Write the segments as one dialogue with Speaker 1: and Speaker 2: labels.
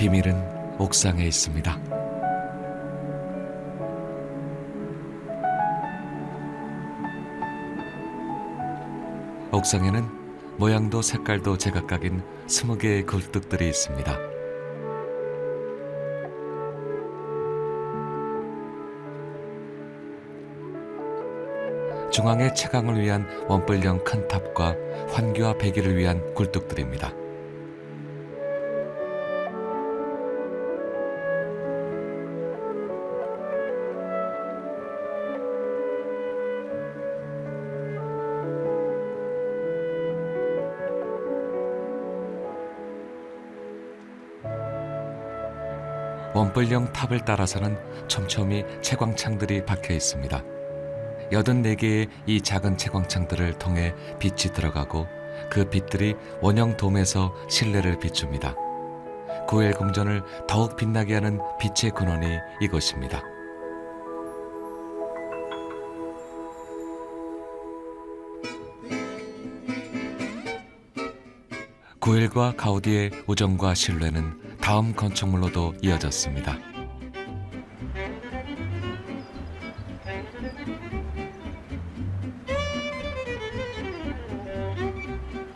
Speaker 1: 비밀은 옥상에 있습니다. 옥상에는 모양도 색깔도 제각각인 20개의 굴뚝들이 있습니다. 중앙에 채광을 위한 원뿔형 큰 탑과 환기와 배기를 위한 굴뚝들입니다. 원뿔형 탑을 따라서는 촘촘히 채광창들이 박혀 있습니다. 84개의 이 작은 채광창들을 통해 빛이 들어가고 그 빛들이 원형 돔에서 실내를 비춥니다. 구엘 궁전을 더욱 빛나게 하는 빛의 근원이 이것입니다. 구엘과 가우디의 우정과 신뢰는 다음 건축물로도 이어졌습니다.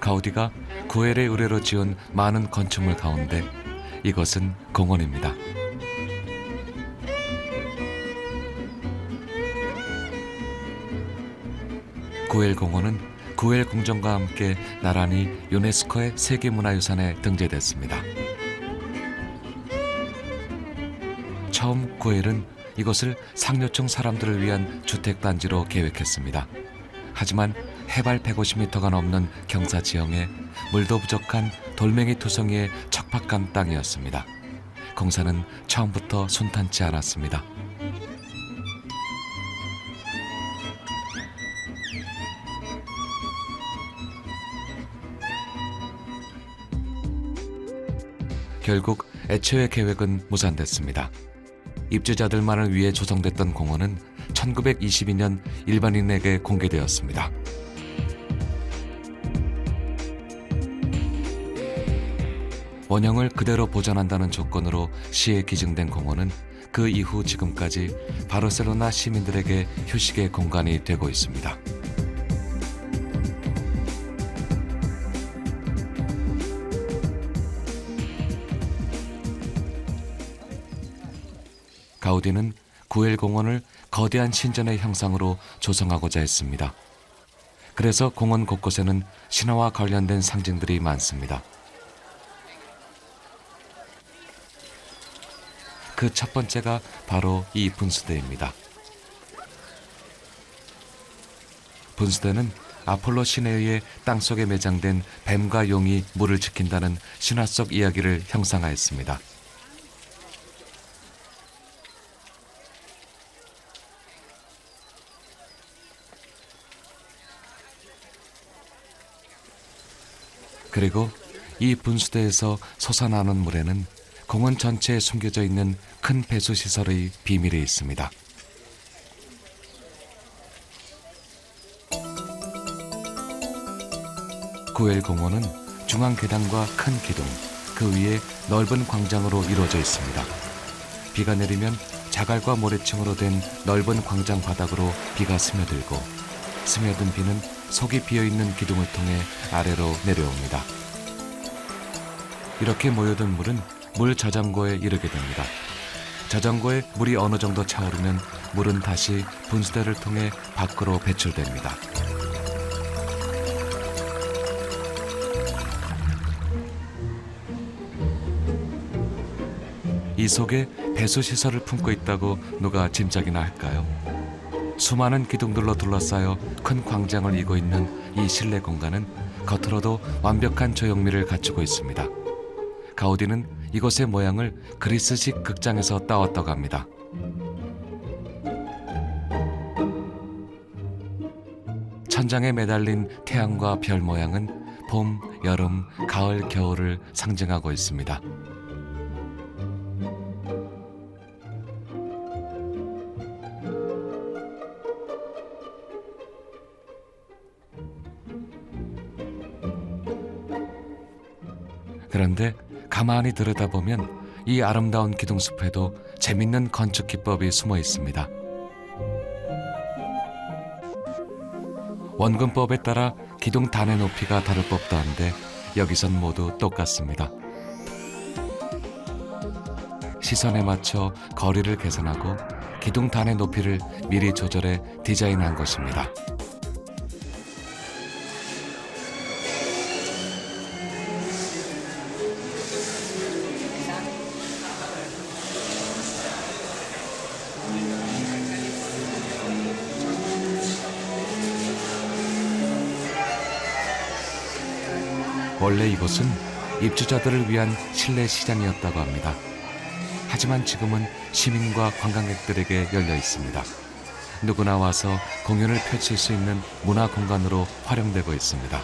Speaker 1: 가우디가 구엘의 의뢰로 지은 많은 건축물 가운데 이것은 공원입니다. 구엘 공원은 구엘 궁전과 함께 나란히 유네스코의 세계문화유산에 등재됐습니다. 처음 구엘은 이것을 상류층 사람들을 위한 주택단지로 계획했습니다. 하지만 해발 150m가 넘는 경사 지형에 물도 부족한 돌멩이 투성이의 척박한 땅이었습니다. 공사는 처음부터 순탄치 않았습니다. 결국 애초의 계획은 무산됐습니다. 입주자들만을 위해 조성됐던 공원은 1922년 일반인에게 공개되었습니다. 원형을 그대로 보존한다는 조건으로 시에 기증된 공원은 그 이후 지금까지 바르셀로나 시민들에게 휴식의 공간이 되고 있습니다. 가우디는 구엘 공원을 거대한 신전의 형상으로 조성하고자 했습니다. 그래서 공원 곳곳에는 신화와 관련된 상징들이 많습니다. 그 첫 번째가 바로 이 분수대입니다. 분수대는 아폴로 신에 의해 땅속에 매장된 뱀과 용이 물을 지킨다는 신화 속 이야기를 형상화했습니다. 그리고 이 분수대에서 솟아나는 물에는 공원 전체에 숨겨져 있는 큰 배수시설의 비밀이 있습니다. 구엘 공원은 중앙 계단과 큰 기둥, 그 위에 넓은 광장으로 이루어져 있습니다. 비가 내리면 자갈과 모래층으로 된 넓은 광장 바닥으로 비가 스며들고 스며든 비는 속이 비어있는 기둥을 통해 아래로 내려옵니다. 이렇게 모여든 물은 물 저장고에 이르게 됩니다. 저장고에 물이 어느 정도 차오르면 물은 다시 분수대를 통해 밖으로 배출됩니다. 이 속에 배수시설을 품고 있다고 누가 짐작이나 할까요? 수많은 기둥들로 둘러싸여 큰 광장을 이고 있는 이 실내 공간은 겉으로도 완벽한 조형미를 갖추고 있습니다. 가우디는 이곳의 모양을 그리스식 극장에서 따왔다고 합니다. 천장에 매달린 태양과 별 모양은 봄, 여름, 가을, 겨울을 상징하고 있습니다. 그런데 가만히 들여다보면 이 아름다운 기둥숲에도 재밌는 건축 기법이 숨어 있습니다. 원근법에 따라 기둥 단의 높이가 다를 법도 한데 여기선 모두 똑같습니다. 시선에 맞춰 거리를 계산하고 기둥 단의 높이를 미리 조절해 디자인한 것입니다. 원래 이곳은 입주자들을 위한 실내 시장이었다고 합니다. 하지만 지금은 시민과 관광객들에게 열려 있습니다. 누구나 와서 공연을 펼칠 수 있는 문화 공간으로 활용되고 있습니다.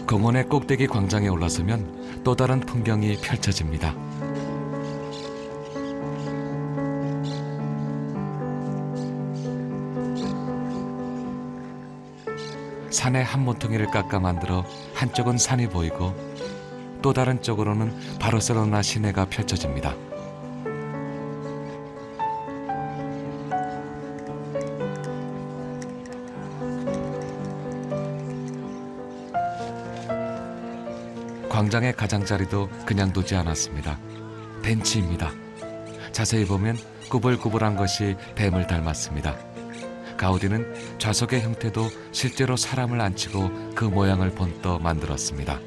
Speaker 1: 공원의 꼭대기 광장에 올라서면 또 다른 풍경이 펼쳐집니다. 산의 한 모퉁이를 깎아 만들어 한쪽은 산이 보이고 또 다른 쪽으로는 바르셀로나 시내가 펼쳐집니다. 광장의 가장자리도 그냥 두지 않았습니다. 벤치입니다. 자세히 보면 꾸불꾸불한 것이 뱀을 닮았습니다. 가우디는 좌석의 형태도 실제로 사람을 앉히고 그 모양을 본떠 만들었습니다.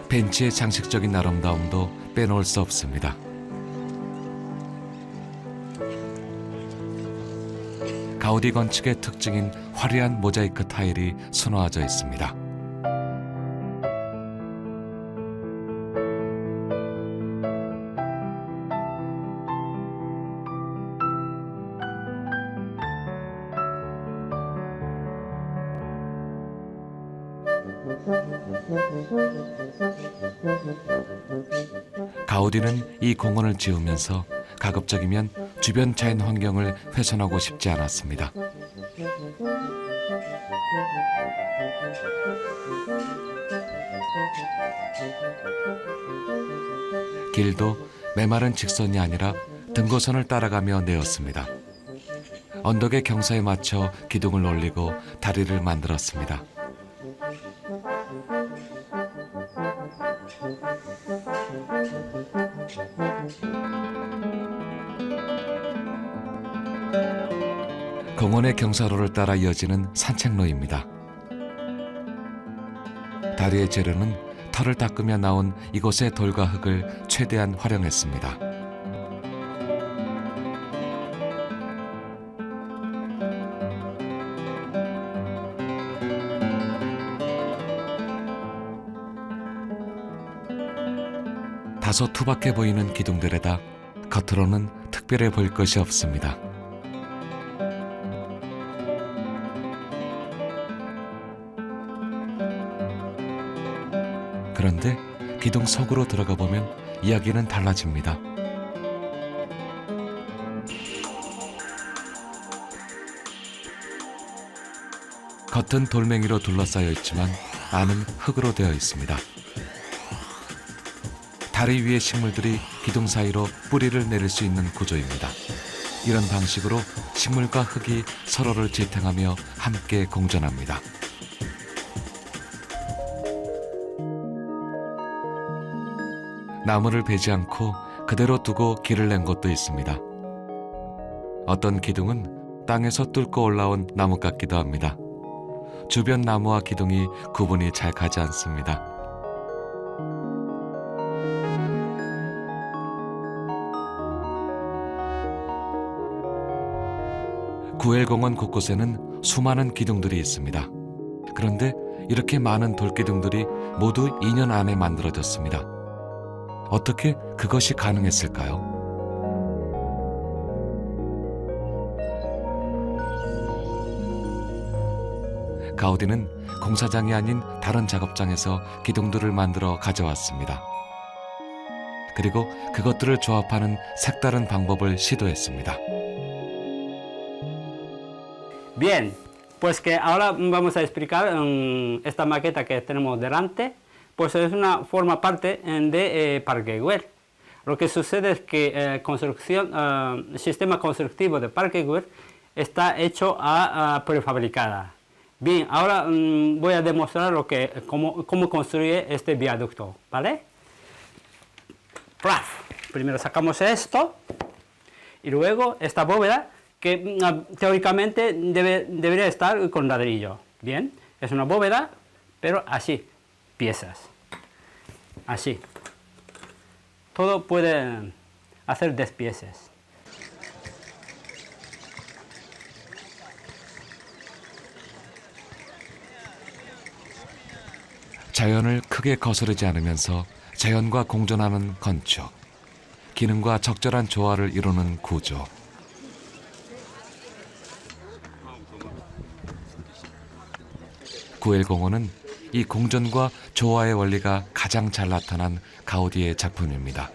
Speaker 1: 벤치의 장식적인 아름다움도 빼놓을 수 없습니다. 가우디 건축의 특징인 화려한 모자이크 타일이 수놓아져 있습니다. 가우디는 이 공원을 지으면서 가급적이면 주변 자연 환경을 훼손하고 싶지 않았습니다. 길도 메마른 직선이 아니라 등고선을 따라가며 내었습니다. 언덕의 경사에 맞춰 기둥을 올리고 다리를 만들었습니다. 공원의 경사로를 따라 이어지는 산책로입니다. 다리의 재료는 털을 닦으며 나온 이곳의 돌과 흙을 최대한 활용했습니다. 다소 투박해 보이는 기둥들에다 겉으로는 특별해 보일 것이 없습니다. 그런데 기둥 속으로 들어가 보면 이야기는 달라집니다. 겉은 돌멩이로 둘러싸여 있지만 안은 흙으로 되어 있습니다. 다리 위의 식물들이 기둥 사이로 뿌리를 내릴 수 있는 구조입니다. 이런 방식으로 식물과 흙이 서로를 지탱하며 함께 공존합니다. 나무를 베지 않고 그대로 두고 길을 낸 곳도 있습니다. 어떤 기둥은 땅에서 뚫고 올라온 나무 같기도 합니다. 주변 나무와 기둥이 구분이 잘 가지 않습니다. 구엘공원 곳곳에는 수많은 기둥들이 있습니다. 그런데 이렇게 많은 돌기둥들이 모두 2년 안에 만들어졌습니다. 어떻게 그것이 가능했을까요? 가우디는 공사장이 아닌 다른 작업장에서 기둥들을 만들어 가져왔습니다. 그리고 그것들을 조합하는 색다른 방법을 시도했습니다.
Speaker 2: Bien, pues que ahora vamos a explicar esta maqueta que tenemos delante, pues es una forma parte de Parque Güell. Lo que sucede es que el sistema constructivo de Parque Güell está hecho a prefabricada. Bien, ahora voy a demostrar cómo construye este viaducto, ¿vale? Primero sacamos esto y luego esta bóveda que teóricamente debería estar con ladrillo. Bien, es una bóveda, pero así, piezas, así. Todo puede hacer 10 piezas.
Speaker 1: 자연을 크게 거스르지 않으면서 자연과 공존하는 건축, 기능과 적절한 조화를 이루는 구조. 구엘공원은 이 공존과 조화의 원리가 가장 잘 나타난 가우디의 작품입니다.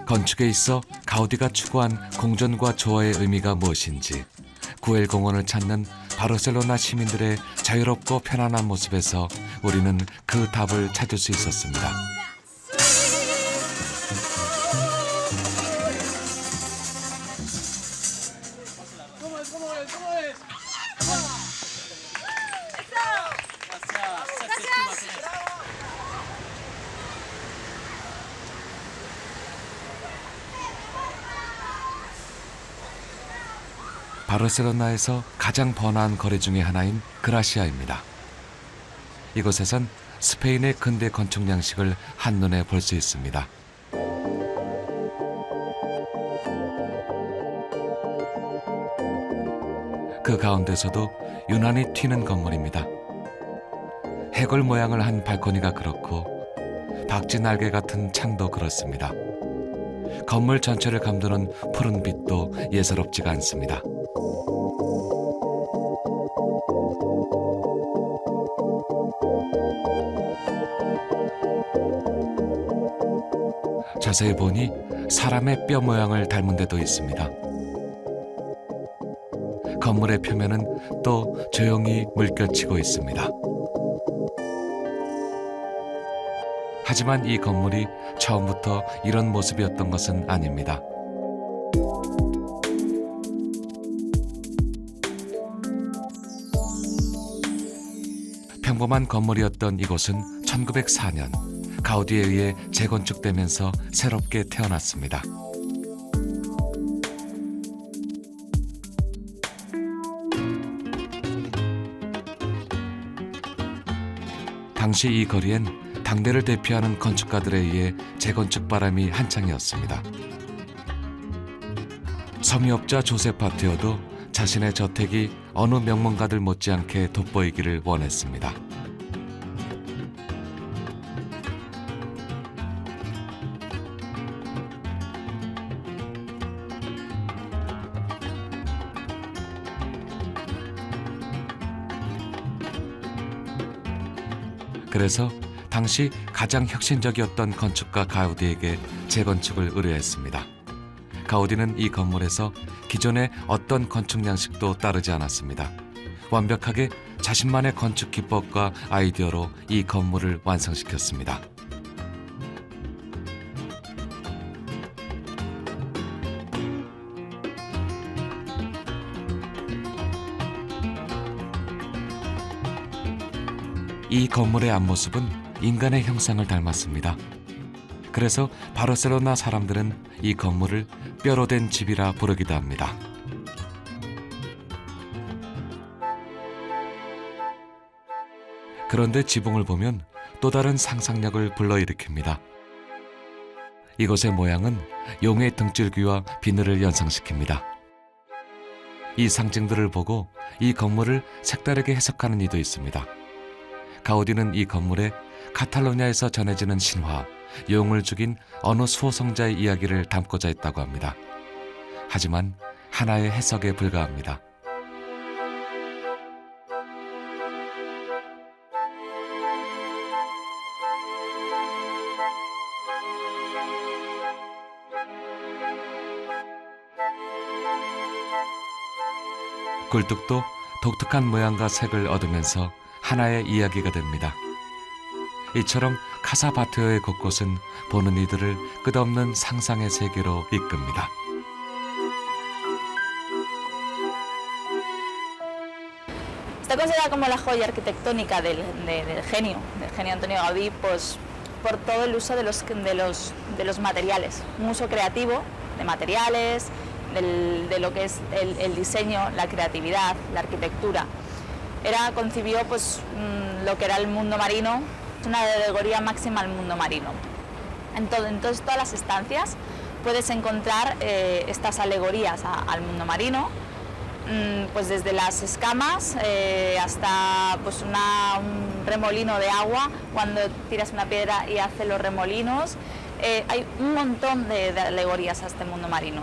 Speaker 1: 건축에 있어 가우디가 추구한 공존과 조화의 의미가 무엇인지 구엘공원을 찾는 바르셀로나 시민들의 자유롭고 편안한 모습에서 우리는 그 답을 찾을 수 있었습니다. 바르셀로나에서 가장 번화한 거리 중의 하나인 그라시아입니다. 이곳에선 스페인의 근대 건축 양식을 한눈에 볼 수 있습니다. 그 가운데서도 유난히 튀는 건물입니다. 해골 모양을 한 발코니가 그렇고 박쥐 날개 같은 창도 그렇습니다. 건물 전체를 감도는 푸른 빛도 예사롭지가 않습니다. 자세히 보니 사람의 뼈 모양을 닮은 데도 있습니다. 건물의 표면은 또 조용히 물결치고 있습니다. 하지만 이 건물이 처음부터 이런 모습이었던 것은 아닙니다. 평범한 건물이었던 이곳은 1904년 가우디에 의해 재건축되면서 새롭게 태어났습니다. 당시 이 거리엔 당대를 대표하는 건축가들에 의해 재건축 바람이 한창이었습니다. 섬유업자 조세 파테오도 자신의 저택이 어느 명문가들 못지않게 돋보이기를 원했습니다. 그래서 당시 가장 혁신적이었던 건축가 가우디에게 재건축을 의뢰했습니다. 가우디는 이 건물에서 기존의 어떤 건축 양식도 따르지 않았습니다. 완벽하게 자신만의 건축 기법과 아이디어로 이 건물을 완성시켰습니다. 이 건물의 앞모습은 인간의 형상을 닮았습니다. 그래서 바르셀로나 사람들은 이 건물을 뼈로 된 집이라 부르기도 합니다. 그런데 지붕을 보면 또 다른 상상력을 불러일으킵니다. 이곳의 모양은 용의 등줄기와 비늘을 연상시킵니다. 이 상징들을 보고 이 건물을 색다르게 해석하는 이도 있습니다. 가우디는 이 건물에 카탈로니아에서 전해지는 신화, 용을 죽인 어느 수호성자의 이야기를 담고자 했다고 합니다. 하지만 하나의 해석에 불과합니다. 굴뚝도 독특한 모양과 색을 얻으면서 하나의 이야기가 됩니다. 이처럼 카사바테오의 곳곳은 보는 이들을 끝없는 상상의 세계로 이끕니다.
Speaker 3: Está considerada como la joya arquitectónica del genio Antonio Gaudí, pues, por todo el uso de los materiales, un uso creativo de materiales, de lo que es el diseño, la creatividad, la arquitectura. Concibió pues, lo que era el mundo marino, una alegoría máxima al mundo marino. Entonces, todas las estancias puedes encontrar estas alegorías al mundo marino, pues desde las escamas hasta pues un remolino de agua, cuando tiras una piedra y hace los remolinos. Hay un montón de alegorías a este mundo marino.